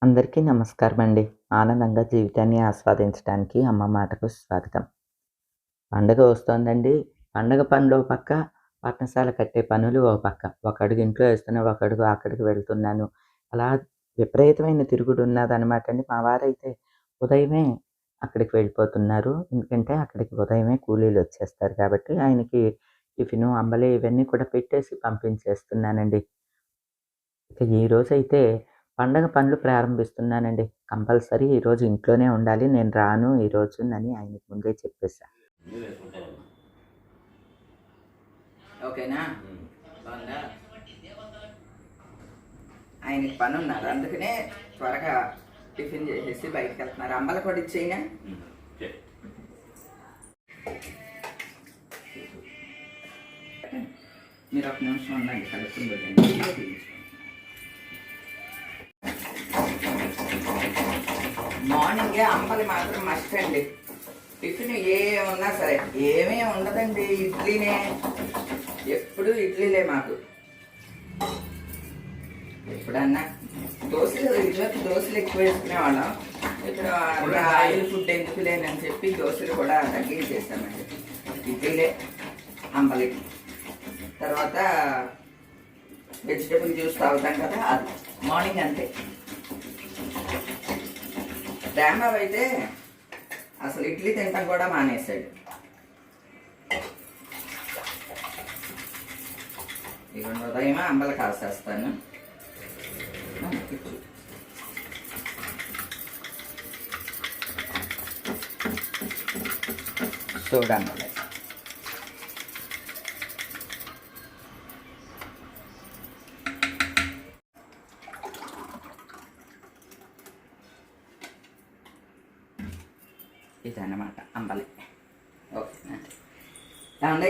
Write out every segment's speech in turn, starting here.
అందరికీ నమస్కారం అండి. ఆనందంగా జీవితాన్ని ఆస్వాదించడానికి అమ్మ మాటకు స్వాగతం. పండగ వస్తోందండి. పండగ పనిలో పక్క, పర్ణశాల కట్టే పనులు ఓ పక్క. ఒక అడుగు ఇంట్లో ఏస్తున్నా, ఒక అడుగు అక్కడికి వెళ్తున్నాను. అలా విపరీతమైన తిరుగుడు ఉన్నదనమాట అండి. మా వారైతే ఉదయమే అక్కడికి వెళ్ళిపోతున్నారు. ఎందుకంటే అక్కడికి ఉదయమే కూలీలొచ్చేస్తారు కాబట్టి, ఆయనకి టిఫిను, అంబలి ఇవన్నీ కూడా పెట్టేసి పంపించేస్తున్నానండి. ఇక ఈరోజైతే పండగ పనులు ప్రారంభిస్తున్నానండి. కంపల్సరీ ఈరోజు ఇంట్లోనే ఉండాలి. నేను రాను ఈరోజునని ఆయనకి ముందే చెప్పేసా. ఓకేనా? బాగుందా? ఆయనకి పని ఉన్నారు, అందుకనే త్వరగా టిఫిన్ చేసేసి బయటకు వెళ్తున్నారు. అంబల కూడా ఇచ్చేయినా. మీరు ఒక నిమిషం ఉండండి, కలుపుకుంటుంది. మార్నింగే అంబలి మాత్రం మస్ట్ అండి. టిఫిన్ ఏమున్నా సరే ఏమీ ఉండదండి, ఇడ్లీనే. ఎప్పుడు ఇడ్లీలే మాకు. ఎప్పుడన్నా దోశలు, ఇదివరకు దోశలు ఎక్కువ వేసుకునేవాళ్ళం. ఇప్పుడు ఆయిల్ ఫుడ్ ఎందుకు లేనని చెప్పి దోశలు కూడా తగ్గించేస్తామండి. ఇడ్లీలే, అంబలి. తర్వాత వెజిటబుల్ జ్యూస్ తాగుతాం కదా, అది మార్నింగ్ అంతే. రాంబాబు అయితే అసలు ఇడ్లీ తినటం కూడా మానేశాడు. ఇక ఉదయమే అంబలి కాసేస్తాను. చూడండి, ఇదన్నమాట అంబలి. ఓకేనా? ఏమండి,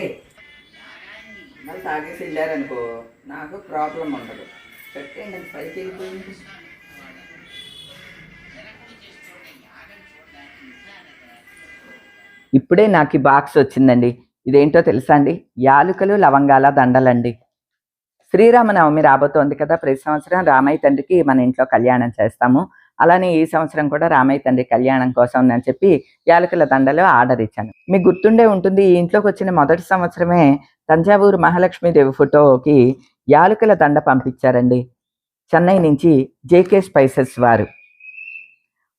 మళ్ళీ తాగేసి వెళ్ళారనుకో నాకు ప్రాబ్లం ఉండదు. పెట్టండి, పైకి వెళ్ళిపోయింది. ఇప్పుడే నాకు ఈ బాక్స్ వచ్చిందండి. ఇదేంటో తెలుసా అండి? యాలుకలు, లవంగాల దండలండి. శ్రీరామనవమి రాబోతోంది కదా! ప్రతి సంవత్సరం రామయ్య తండ్రికి మన ఇంట్లో కళ్యాణం చేస్తాము. అలానే ఈ సంవత్సరం కూడా రామయ్య తండ్రి కళ్యాణం కోసం అని చెప్పి యాలకుల దండలు ఆర్డర్ ఇచ్చాను. మీకు గుర్తుండే ఉంటుంది, ఈ ఇంట్లోకి వచ్చిన మొదటి సంవత్సరమే తంజావూరు మహాలక్ష్మీదేవి ఫోటోకి యాలకుల దండ పంపించారండి. చెన్నై నుంచి జేకే స్పైసెస్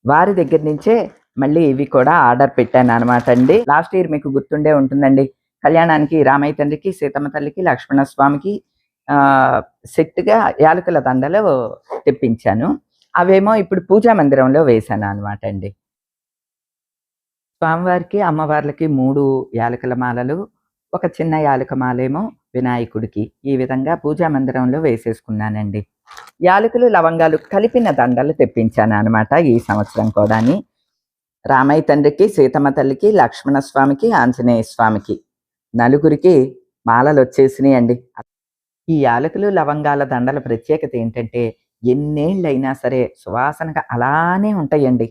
వారి దగ్గర నుంచే మళ్ళీ ఇవి కూడా ఆర్డర్ పెట్టాను అనమాట అండి. లాస్ట్ ఇయర్ మీకు గుర్తుండే ఉంటుందండి, కళ్యాణానికి రామయ్య తండ్రికి, సీతమ్మ తల్లికి, లక్ష్మణ స్వామికి సెట్గా యాలకుల దండలు తెప్పించాను. అవేమో ఇప్పుడు పూజా మందిరంలో వేశాను అనమాట అండి. స్వామివారికి, అమ్మవార్లకి 3 యాలకుల మాలలు, ఒక చిన్న యాలక మాలేమో వినాయకుడికి. ఈ విధంగా పూజా మందిరంలో వేసేసుకున్నానండి. యాలకులు, లవంగాలు కలిపిన దండలు తెప్పించాను అనమాట ఈ సంవత్సరం కూడాని. రామయ్య తండ్రికి, సీతమ్మ తల్లికి, లక్ష్మణ స్వామికి, ఆంజనేయ స్వామికి నలుగురికి మాలలు వచ్చేసినాయి అండి. ఈ యాలకులు, లవంగాల దండల ప్రత్యేకత ఏంటంటే ఎన్నేళ్ళైనా సరే సువాసనగా అలానే ఉంటాయండి.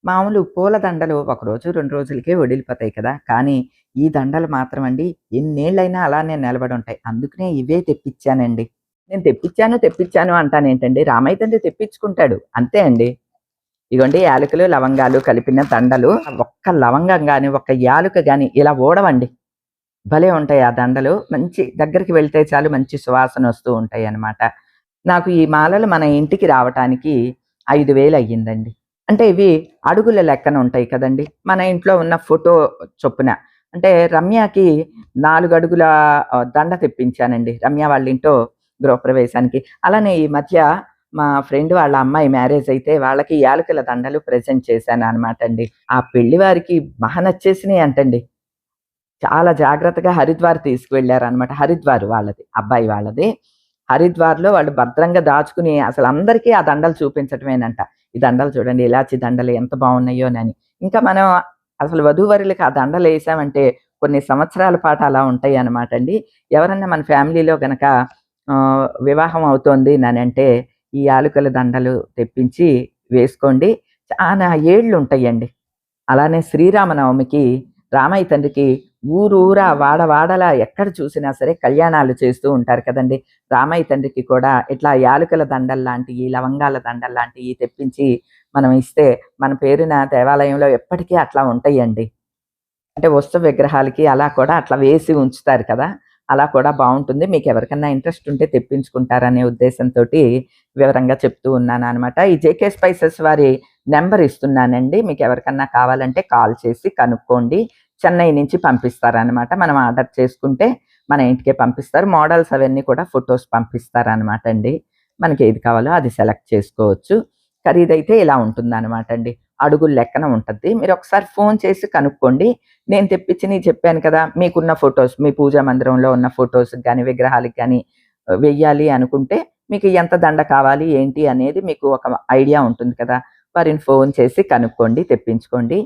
మామూలు పూల దండలు ఒకరోజు 2 రోజులకే వడిలిపోతాయి కదా! కానీ ఈ దండలు మాత్రం అండి ఎన్నేళ్ళైనా అలానే నిలబడి ఉంటాయి. అందుకనే ఇవే తెప్పించానండి. నేను తెప్పించాను అంటానేంటండి, రామయ్య తండ్రి తెప్పించుకుంటాడు అంతే అండి. ఇగోండి యాలకులు, లవంగాలు కలిపిన దండలు. ఒక్క లవంగం గాని, ఒక్క యాలుక గాని ఇలా ఊడవండి. భలే ఉంటాయి ఆ దండలు. మంచి దగ్గరికి వెళ్తే చాలు మంచి సువాసన వస్తూ ఉంటాయి అన్నమాట. నాకు ఈ మాలలు మన ఇంటికి రావటానికి 5,000 అయ్యిందండి. అంటే ఇవి అడుగుల లెక్కన ఉంటాయి కదండి, మన ఇంట్లో ఉన్న ఫోటో చొప్పున. అంటే రమ్యకి 4 అడుగుల దండ తెప్పించానండి, రమ్య వాళ్ళ ఇంట్లో గృహప్రవేశానికి. అలానే ఈ మధ్య మా ఫ్రెండ్ వాళ్ళ అమ్మాయి మ్యారేజ్ అయితే వాళ్ళకి యాలకుల దండలు ప్రెజెంట్ చేశాను అనమాట అండి. ఆ పెళ్లి వారికి మహా నచ్చేసినాయి అంటండి. చాలా జాగ్రత్తగా హరిద్వార్ తీసుకువెళ్లారనమాట. హరిద్వార్ వాళ్ళది, అబ్బాయి వాళ్ళది. హరిద్వార్‌లో వాళ్ళు భద్రంగా దాచుకుని అసలు అందరికీ ఆ దండలు చూపించటమేనంట. ఈ దండలు చూడండి, ఇలాచి దండలు ఎంత బాగున్నాయోనని. ఇంకా మనం అసలు వధూవరులకి ఆ దండలేసామంటే కొన్ని సంవత్సరాల పాటు అలా ఉంటాయన్నమాట అండి. ఎవరన్నా మన ఫ్యామిలీలో గనక వివాహం అవుతోంది ననంటే ఈ యాలుకల దండలు తెప్పించి వేసుకోండి. చానా ఏళ్ళు ఉంటాయండి. అలానే శ్రీరామనవమికి రామయ్య తండ్రికి ఊరూరా వాడవాడలా ఎక్కడ చూసినా సరే కళ్యాణాలు చేస్తూ ఉంటారు కదండి. రామయ్య తండ్రికి కూడా ఇట్లా యాలకుల దండల్లాంటియి, లవంగాల దండల్లాంటియి తెప్పించి మనం ఇస్తే మన పేరున దేవాలయంలో ఎప్పటికీ అట్లా ఉంటాయండి. అంటే ఉత్సవ విగ్రహాలకి అలా కూడా అట్లా వేసి ఉంచుతారు కదా! అలా కూడా బావుంటుంది. మీకెవరికన్నా ఇంట్రెస్ట్ ఉంటే తెప్పించుకుంటారనే ఉద్దేశంతోటి వివరంగా చెప్తూ ఉన్నాననమాట. ఈ జేకే స్పైసెస్ వారి నంబర్ ఇస్తున్నానండి. మీకెవరికన్నా కావాలంటే కాల్ చేసి కనుక్కోండి. చెన్నై నుంచి పంపిస్తారనమాట. మనం ఆర్డర్ చేసుకుంటే మన ఇంటికే పంపిస్తారు. మోడల్స్ అవన్నీ కూడా ఫోటోస్ పంపిస్తారనమాట అండి. మనకేది కావాలో అది సెలెక్ట్ చేసుకోవచ్చు. ఖరీదైతే ఇలా ఉంటుందనమాట అండి. అడుగుల లెక్కన ఉంటది. మీరొకసారి ఫోన్ చేసి కనుక్కోండి. నేను తెప్పించినయి చెప్పాను కదా! మీకున్న ఫోటోస్, మీ పూజా మందిరంలో ఉన్న ఫోటోస్‌కి గాని, విగ్రహాలకి గాని వెయ్యాలి అనుకుంటే మీకు ఎంత దండ కావాలి, ఏంటి అనేది మీకు ఒక ఐడియా ఉంటుంది కదా! వారిని ఫోన్ చేసి కనుక్కోండి, తెప్పించుకోండి.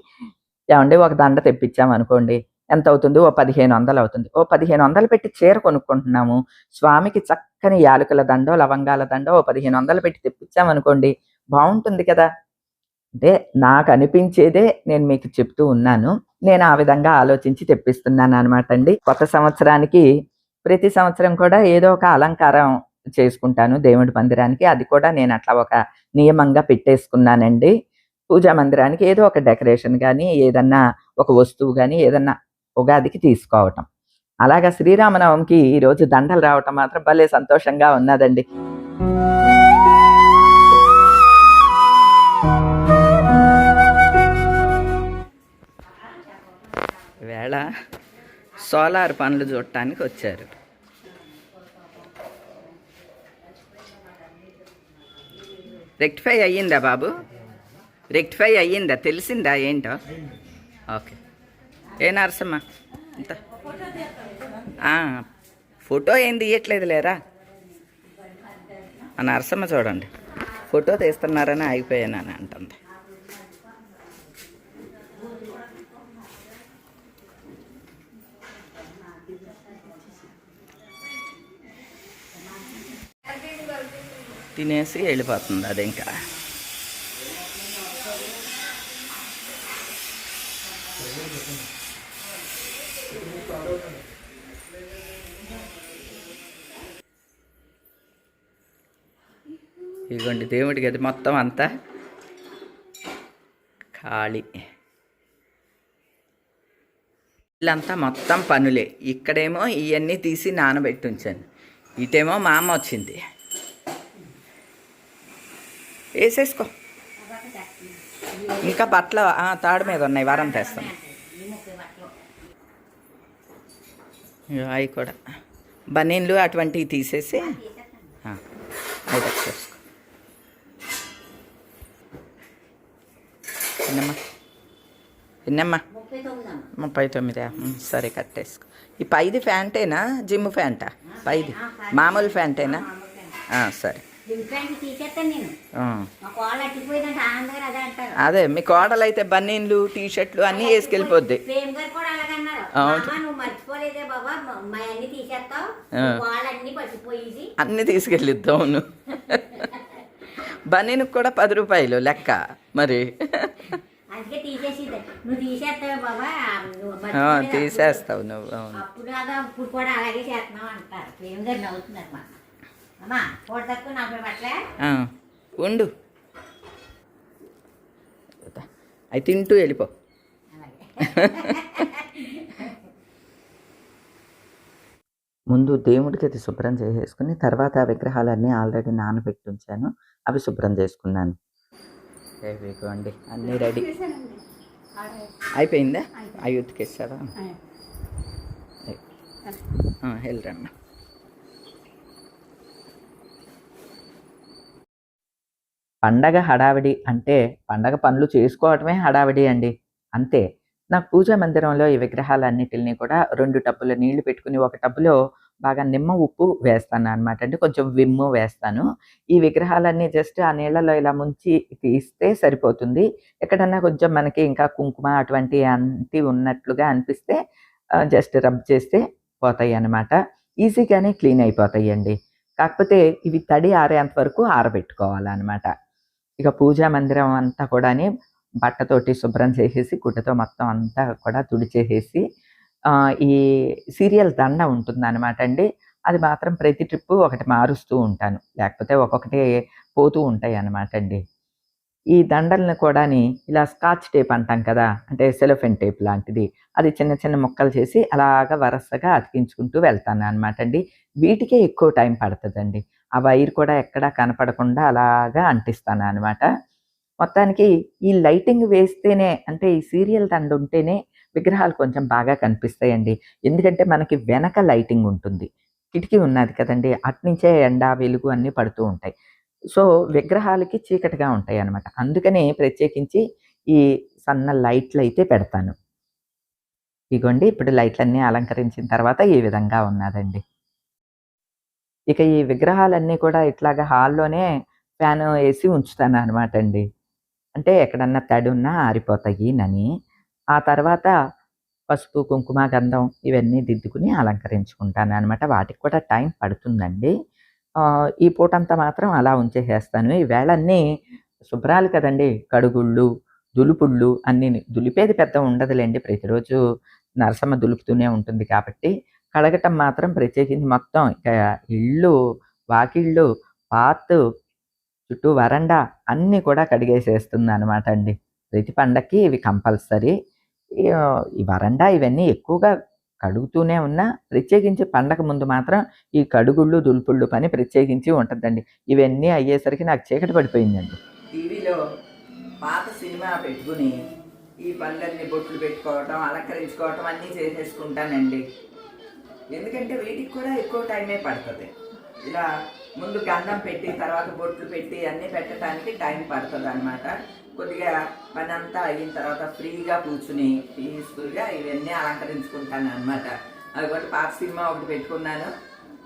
ఏవండీ ఒక దండ తెప్పించామనుకోండి ఎంతవుతుంది? ఓ 1500 అవుతుంది. ఓ 1500 పెట్టి చీర కొనుక్కుంటున్నాము. స్వామికి చక్కని యాలకుల దండో, లవంగాల దండో ఓ 1500 పెట్టి తెప్పించామనుకోండి బావుంటుంది కదా! అంటే నాకనిపించేదే నేను మీకు చెప్తూ ఉన్నాను. నేను ఆ విధంగా ఆలోచించి తెప్పిస్తున్నాననమాట అండి. కొత్త సంవత్సరానికి ప్రతి సంవత్సరం కూడా ఏదో ఒక అలంకారం చేసుకుంటాను దేవుడి మందిరానికి. అది కూడా నేను అట్లా ఒక నియమంగా పెట్టేసుకున్నానండి. పూజా మందిరానికి ఏదో ఒక డెకరేషన్ గానీ, ఏదన్నా ఒక వస్తువు గానీ, ఏదన్నా ఉగాదికి తీసుకోవటం. అలాగా శ్రీరామనవమికి ఈరోజు దండలు రావటం మాత్రం భలే సంతోషంగా ఉన్నదండి. ఈవేళ సోలార్ పనులు చూడటానికి వచ్చారు. రెక్టిఫై అయ్యిందా బాబు? రెక్టిఫై అయ్యిందా? తెలిసిందా ఏంటో? ఓకే. ఏ నరసమ్మ ఇంత ఫోటో ఏం తీయట్లేదు లేరా? ఆ నరసమ్మ చూడండి, ఫోటో తీస్తున్నారని ఆగిపోయానని అంటుంది. తినేసి వెళ్ళిపోతుంది అది ఇంకా. ఇదిగోండి దేవుడి గది మొత్తం అంతా ఖాళీ. ఇల్లంతా మొత్తం పనులే. ఇక్కడేమో ఇవన్నీ తీసి నానబెట్టి ఉంచాను. ఇటేమో మా అమ్మ వచ్చింది. వేసేసుకో. ఇంకా బట్టలు తాడు మీద ఉన్నాయి, వారం తెస్తాను. అవి కూడా బనీన్లు అటువంటివి తీసేసి అవి తెచ్చేసుకో. ఎన్నమ్మా? 39. సరే కట్టేసుకో. ఈ పైది ఫ్యాంటేనా, జిమ్ ఫ్యాంటా? పైది మామూలు ఫ్యాంటేనా? సరే. అదే మీ కోడలు అయితే బన్నీన్లు, టీషర్ట్లు అన్నీ వేసుకెళ్ళిపోద్ది. అన్నీ తీసుకెళ్ళిద్దాం. అవును, బన్నీన్కి కూడా 10 రూపాయలు లెక్క మరి. తీసేస్తావు నువ్వు. అవును, ఉండు. అవి తింటూ వెళ్ళిపో. ముందు దేవుడికి అది శుభ్రం చేసేసుకుని తర్వాత విగ్రహాలన్నీ ఆల్రెడీ నానబెట్టి ఉంచాను, అవి శుభ్రం చేసుకున్నాను. ఇదిగోండి అన్నీ రెడీ అయిపోయిందా? అవి ఉతికేస్తావా? వెళ్ళరమ్మా. పండగ హడావిడి అంటే పండగ పనులు చేసుకోవటమే హడావిడి అండి, అంతే. నాకు పూజా మందిరంలో ఈ విగ్రహాలన్నిటిని కూడా 2 టబ్బుల నీళ్లు పెట్టుకుని ఒక టబ్బులో బాగా నిమ్మ ఉప్పు వేస్తాను అనమాట అండి, కొంచెం విమ్ము వేస్తాను. ఈ విగ్రహాలన్నీ జస్ట్ ఆ నీళ్ళలో ఇలా ముంచి తీస్తే సరిపోతుంది. ఎక్కడన్నా కొంచెం మనకి ఇంకా కుంకుమ అటువంటి అంటి ఉన్నట్లుగా అనిపిస్తే జస్ట్ రబ్ చేస్తే పోతాయి అన్నమాట. ఈజీగానే క్లీన్ అయిపోతాయండి. కాకపోతే ఇవి తడి ఆరేంత వరకు ఆరబెట్టుకోవాలన్నమాట. ఇక పూజా మందిరం అంతా కూడాని బట్టతోటి శుభ్రం చేసేసి గుడ్డతో మొత్తం అంతా కూడా తుడిచేసేసి ఈ సీరియల్ దండ ఉంటుందనమాట అండి. అది మాత్రం ప్రతి ట్రిప్పు ఒకటి మారుస్తూ ఉంటాను. లేకపోతే ఒక్కొక్కటి పోతూ ఉంటాయనమాట అండి. ఈ దండలను కూడాని ఇలా స్కాచ్ టేప్ అంటాం కదా! అంటే సెలోఫేన్ టేప్ లాంటిది. అది చిన్న చిన్న ముక్కలు చేసి అలాగా వరసగా అతికించుకుంటూ వెళ్తాననమాట అండి. వీటికే ఎక్కువ టైం పడతదండి. ఆ వైర్ కూడా ఎక్కడా కనపడకుండా అలాగా అంటిస్తాననమాట. మొత్తానికి ఈ లైటింగ్ వేస్తేనే అంటే ఈ సీరియల్ దండ ఉంటేనే విగ్రహాలు కొంచెం బాగా కనిపిస్తాయండి. ఎందుకంటే మనకి వెనక లైటింగ్ ఉంటుంది. కిటికీ ఉన్నది కదండీ! అటునుంచే ఎండ, వెలుగు అన్నీ పడుతూ ఉంటాయి. సో, విగ్రహాలకి చీకటిగా ఉంటాయనమాట. అందుకనే ప్రత్యేకించి ఈ సన్న లైట్‌లయితే పెడతాను. ఇగోండి ఇప్పుడు లైట్‌లన్నీ అలంకరించిన తర్వాత ఈ విధంగా ఉన్నాదండి. ఇక ఈ విగ్రహాలన్నీ కూడా ఇట్లాగా హాల్లోనే ఫ్యాను ఏసి ఉంచుతాననమాట అండి. అంటే ఎక్కడన్నా తడున్నా ఆరిపోతాయినని. ఆ తర్వాత పసుపు, కుంకుమ, గంధం ఇవన్నీ దిద్దుకుని అలంకరించుకుంటాననమాట. వాటికి కూడా టైం పడుతుందండి. ఈ పూటంతా మాత్రం అలా ఉంచేసేస్తాను. ఈవేళ అన్నీ శుభ్రాలు కదండీ! కడుగుళ్ళు, దులుపుళ్ళు అన్నీని. దులిపేది పెద్ద ఉండదులెండి. ప్రతిరోజు నరసమ్మ దులుపుతూనే ఉంటుంది కాబట్టి, కడగటం మాత్రం ప్రత్యేకించి మొత్తం ఇక ఇల్లు, వాకిళ్ళు, బాతు, చుట్టూ వరండా అన్నీ కూడా కడిగేసేస్తుందనమాట అండి. ప్రతి పండక్కి ఇవి కంపల్సరీ. ఈ వరండా ఇవన్నీ ఎక్కువగా కడుగుతూనే ఉన్నా, ప్రత్యేకించి పండగ ముందు మాత్రం ఈ కడుగుళ్ళు, దులుపుళ్ళు పని ప్రత్యేకించి ఉంటదండి. ఇవన్నీ అయ్యేసరికి నాకు చీకటి పడిపోయిందండి. టీవీలో పాత సినిమా పెట్టుకుని ఈ పనులన్నీ బొట్లు పెట్టుకోవటం, అలంకరించుకోవటం అన్నీ చేసేసుకుంటానండి. ఎందుకంటే వీటికి కూడా ఎక్కువ టైమే పడుతుంది. ఇలా ముందు గంధం పెట్టి తర్వాత బొట్లు పెట్టి అన్నీ పెట్టడానికి టైం పడుతుంది అనమాట. కొద్దిగా పని అంతా అయిన తర్వాత ఫ్రీగా కూర్చుని పీస్ఫుల్గా ఇవన్నీ అలంకరించుకుంటాను అనమాట. అదిగోటి పాత సినిమా ఒకటి పెట్టుకున్నాను.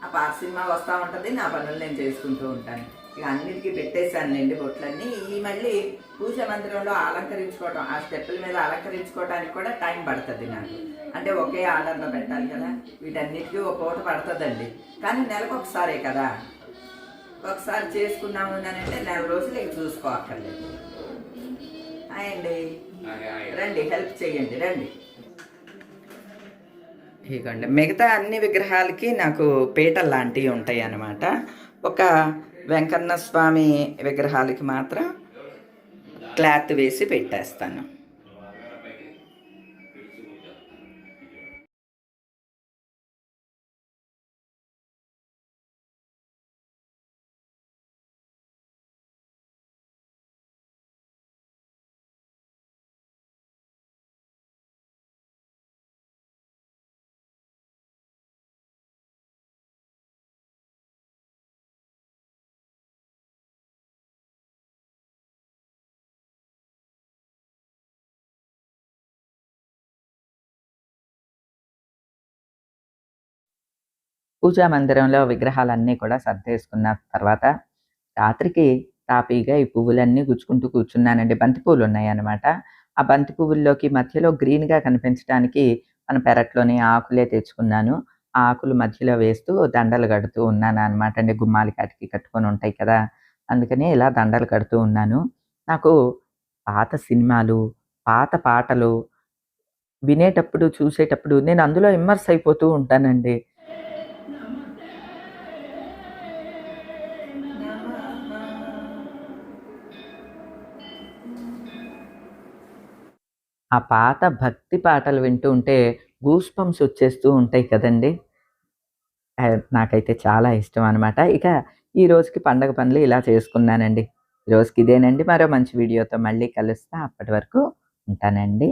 ఆ పాత సినిమా వస్తూ ఉంటుంది, నా పనులు నేను చేసుకుంటూ ఉంటాను. ఇక అన్నిటికీ పెట్టేశానులేండి బొట్లన్నీ. ఈ మళ్ళీ పూజా మందిరంలో అలంకరించుకోవటం, ఆ స్టెప్పుల మీద అలంకరించుకోవడానికి కూడా టైం పడుతుంది నాకు. అంటే ఒకే ఆర్డర్లో పెట్టాలి కదా, వీటన్నిటికీ ఒక పూట పడుతుందండి. కానీ నెలకు ఒకసారే కదా, ఒకసారి చేసుకున్నాము అని అంటే నెల రోజులు ఇక చూసుకోక్కర్లేదు. అండి రండి, హెల్ప్ చేయండి రండి. ఇదిగోండి మిగతా అన్ని విగ్రహాలకి నాకు పీటలు లాంటివి ఉంటాయి అన్నమాట. ఒక వెంకన్న స్వామి విగ్రహాలకి మాత్రం క్లాత్ వేసి పెట్టేస్తాను. పూజా మందిరంలో విగ్రహాలన్నీ కూడా సర్దేసుకున్న తర్వాత రాత్రికి తాపీగా ఈ పువ్వులన్నీ గుచ్చుకుంటూ కూర్చున్నానండి. బంతి పువ్వులు ఉన్నాయన్నమాట. ఆ బంతి పువ్వుల్లోకి మధ్యలో గ్రీన్‌గా కనిపించడానికి మన పెరట్లోని ఆకులే తెచ్చుకున్నాను. ఆ ఆకులు మధ్యలో వేస్తూ దండలు కడుతూ ఉన్నాననమాట అండి. గుమ్మాలకి ఆటికి కట్టుకొని ఉంటాయి కదా! అందుకని ఇలా దండలు కడుతూ ఉన్నాను. నాకు పాత సినిమాలు, పాత పాటలు వినేటప్పుడు, చూసేటప్పుడు నేను అందులో ఇమ్మర్స్ అయిపోతూ ఉంటానండి. ఆ పాత భక్తి పాటలు వింటూ ఉంటే గూస్ బంప్స్ వచ్చేస్తూ ఉంటాయి కదండీ! నాకైతే చాలా ఇష్టం అనమాట. ఇక ఈ రోజుకి పండగ పనులు ఇలా చేసుకున్నానండి. ఈ రోజుకి ఇదేనండి. మరో మంచి వీడియోతో మళ్ళీ కలుస్తా. అప్పటి వరకు ఉంటానండి.